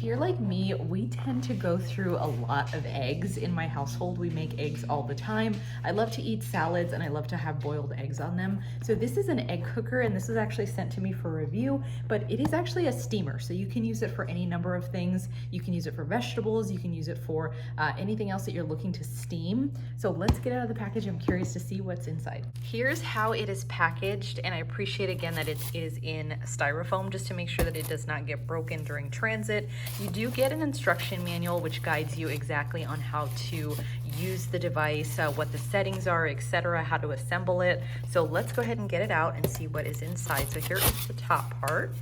you're like me, we tend to go through a lot of eggs in my household. We make eggs all the time. I love to eat salads and I love to have boiled eggs on them. So this is an egg cooker, and this was actually sent to me for review, but it is actually a steamer. So you can use it for any number of things. You can use it for vegetables. You can use it for anything else that you're looking to steam. So let's get out of the package. I'm curious to see what's inside. Here's how it is packaged, and I appreciate again that it is in styrofoam just to make sure that it does not get broken during transit. You do get an instruction manual which guides you exactly on how to use the device, what the settings are, etc., how to assemble it. So let's go ahead and get it out and see what is inside. So here is the top part.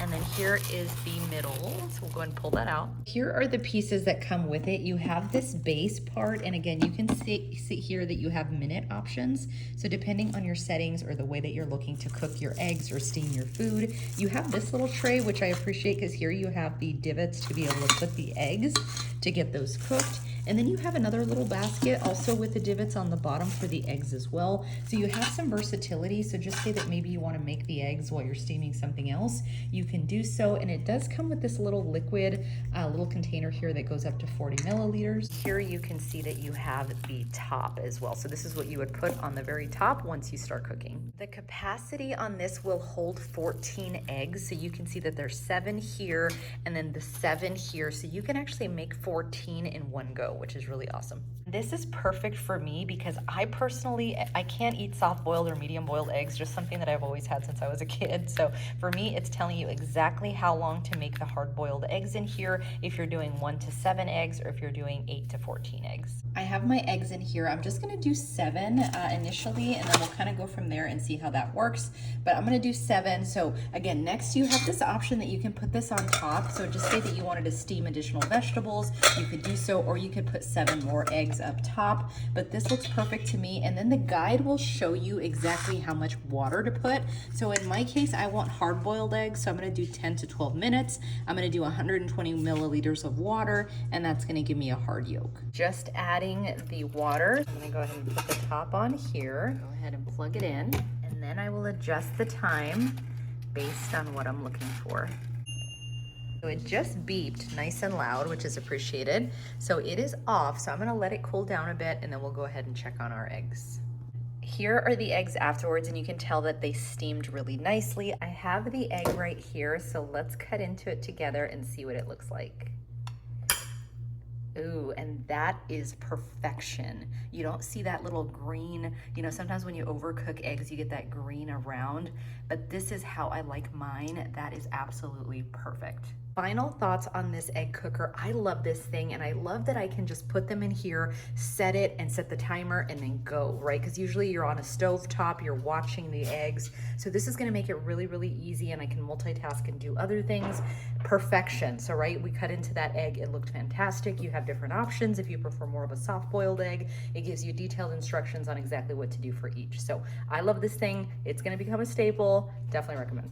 And then here is the middle, so we'll go ahead and pull that out. Here are the pieces that come with it. You have this base part, and again, you can see here that you have minute options. So depending on your settings or the way that you're looking to cook your eggs or steam your food, you have this little tray, which I appreciate because here you have the divots to be able to put the eggs to get those cooked. And then you have another little basket also with the divots on the bottom for the eggs as well. So you have some versatility. So just say that maybe you want to make the eggs while you're steaming something else, you can do so. And it does come with this little liquid, little container here that goes up to 40 milliliters. Here you can see that you have the top as well. So this is what you would put on the very top once you start cooking. The capacity on this will hold 14 eggs. So you can see that there's 7 here and then the 7 here. So you can actually make 14 in one go, which is really awesome. This is perfect for me because I can't eat soft boiled or medium boiled eggs, just something that I've always had since I was a kid. So for me, it's telling you exactly how long to make the hard boiled eggs in here, if you're doing 1 to 7 eggs or if you're doing 8 to 14 eggs. I have my eggs in here. I'm just gonna do 7 initially, and then we'll kind of go from there and see how that works. But I'm gonna do 7. So again, next you have this option that you can put this on top. So just say that you wanted to steam additional vegetables, you could do so, or you could put 7 more eggs up top. But this looks perfect to me. And then the guide will show you exactly how much water to put. So in my case, I want hard boiled eggs. So I'm gonna do 10 to 12 minutes. I'm gonna do 120 milliliters of water, and that's gonna give me a hard yolk. Just adding the water. I'm gonna go ahead and put the top on here. Go ahead and plug it in. And then I will adjust the time based on what I'm looking for. So it just beeped nice and loud, which is appreciated. So it is off, so I'm gonna let it cool down a bit and then we'll go ahead and check on our eggs. Here are the eggs afterwards, and you can tell that they steamed really nicely. I have the egg right here, so let's cut into it together and see what it looks like. Ooh, and that is perfection. You don't see that little green, you know, sometimes when you overcook eggs, you get that green around, but this is how I like mine. That is absolutely perfect. Final thoughts on this egg cooker. I love this thing, and I love that I can just put them in here, set it and set the timer and then go, right? Because usually you're on a stove top, you're watching the eggs. So this is gonna make it really, really easy, and I can multitask and do other things. Perfection. So right, we cut into that egg, it looked fantastic. You have different options. If you prefer more of a soft boiled egg, it gives you detailed instructions on exactly what to do for each. So I love this thing. It's gonna become a staple. Definitely recommend.